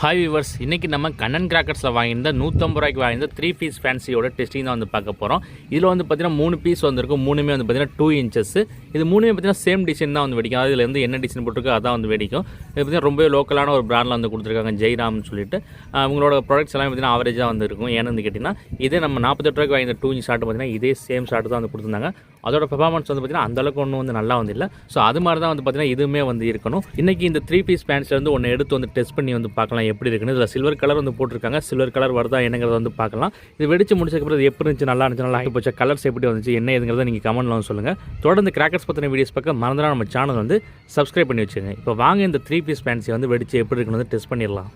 Hi viewers, இன்றைக்கி நம்ம கண்ணன் கிராக்கர்ஸில் வாங்கியிருந்த 150 ரூபாய்க்கு வாங்கியிருந்த 3 பீஸ் ஃபேன்சியோட டெஸ்டிங் தான் வந்து பார்க்க போகிறோம். இதில் வந்து பார்த்திங்கன்னா 3 பீஸ் வந்திருக்கும். மூணுமே வந்து பார்த்திங்கன்னா 2 இன்ச்சஸ். இது மூணுமே பார்த்திங்கன்னா சேம் டிசைன் தான் வந்து வெடிக்கும். அதில் வந்து என்ன டிசைன் போட்டிருக்கோ அதான் வந்து வெடிக்கும். இது பார்த்திங்கன்னா ரொம்பவே லோக்கலான ஒரு பிராண்டில் வந்து கொடுத்துருக்காங்க, ஜெய்ராம்னு சொல்லிட்டு. அவங்களோட ப்ராடக்ட்ஸ் எல்லாம் பார்த்திங்கன்னா ஆவரேஜாக வந்து இருக்கும். ஏன்னு வந்து கேட்டிங்கன்னா இதே நம்ம 48 ரூபாய்க்கு வாங்கியிருந்த 2 இன்ச் ஷார்ட் பார்த்திங்கன்னா இதே சேம் ஷார்ட் தான் வந்து கொடுத்துருந்தாங்க. அதோட பெர்ஃபார்மன்ஸ் வந்து பார்த்திங்கன்னா அந்தளவுக்கு ஒன்றும் வந்து நல்லா வந்து இல்லை. ஸோ அது மாதிரி தான் வந்து பார்த்திங்கன்னா இதுவுமே வந்து இருக்கணும். இன்றைக்கி இந்த 3 பீஸ் பேண்ட்ஸில் வந்து ஒன்று எடுத்து வந்து டெஸ்ட் பண்ணி வந்து பார்க்கலாம் எப்படி இருக்குன்னு. இதில் சில்வர் கலர் வந்து போட்டிருக்காங்க. சில்வர் கலர் வருதா என்னங்கிறத வந்து பார்க்கலாம். இது வெடிச்சு முடிச்சதுக்கப்புறம் இது எப்படி இருந்துச்சு, நல்லா இருந்துச்சு, நல்லா ஆகி போச்சு, கலர்ஸ் எப்படி வந்துச்சு, என்ன ஏதுங்கிறத நீங்கள் கமெண்ட்ல வந்து சொல்லுங்கள். தொடர்ந்து கிராக்கர்ஸ் பற்றின வீடியோஸ் பார்க்க மறந்துடா நம்ம சேனல் வந்து சப்ஸ்கிரைப் பண்ணி வச்சுங்க. இப்போ வாங்க இந்த 3 பீஸ் பேண்ட்ஸை வந்து வெடிச்சு எப்படி இருக்குன்னு வந்து டெஸ்ட் பண்ணிடலாம்.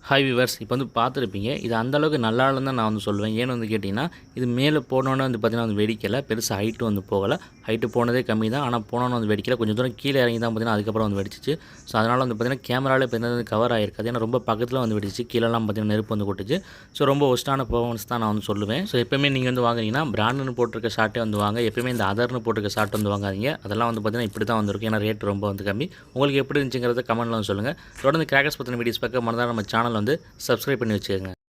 ஹாய் வியூவர்ஸ், இப்போ வந்து பார்த்துருப்பீங்க. இது அந்தளவுக்கு நல்லா இல்லைன்னு தான் நான் வந்து சொல்லுவேன். ஏன்னு வந்து கேட்டிங்கன்னா இது மேலே போனோன்னே வந்து பார்த்திங்கன்னா வந்து வெடிக்கலை. பெருசாக ஹைட்டு வந்து போகலை. ஹைட்டு போனதே கம்மி தான். ஆனால் போனோன்னு வந்து வெடிக்கலை. கொஞ்சம் தூரம் கீழே இறங்கி தான் பார்த்திங்கன்னா அதுக்கப்புறம் வந்து வெடிச்சிச்சு. ஸோ அதனால் வந்து பார்த்திங்கன்னா கேமராவில் இப்போ வந்து கவர் ஆகிருக்காது. ஏன்னா ரொம்ப பக்கத்தில் வந்து வெடிச்சு கீழெல்லாம் பார்த்திங்கன்னா நெருப்பு வந்து கொட்டுச்சு. ஸோ ரொம்ப ஒஸ்ட்டான பெர்ஃபார்மன்ஸ் தான் நான் வந்து சொல்லுவேன். ஸோ எப்போயுமே நீங்கள் வந்து வாங்குறீங்கன்னா பிராண்டுன்னு போட்டிருக்க ஷார்ட்டே வந்து வாங்க. எப்போயுமே இந்த அதர்னு போட்டிருக்க ஷார்ட் வந்து வாங்காதீங்க. அதெல்லாம் வந்து பார்த்திங்கன்னா இப்படி தான் வந்துருக்கும். ஏன்னா ரேட் ரொம்ப வந்து கம்மி. உங்களுக்கு எப்படி இருந்துச்சுங்கிறத கமெண்ட்டில் வந்து சொல்லுங்கள். தொடர்ந்து கிராக்கர்ஸ் பற்றின வீடியோஸ் பார்க்க மறந்துடாம நம்ம சேனல் வந்து சப்ஸ்கிரைப் பண்ணி வச்சுக்கோங்க.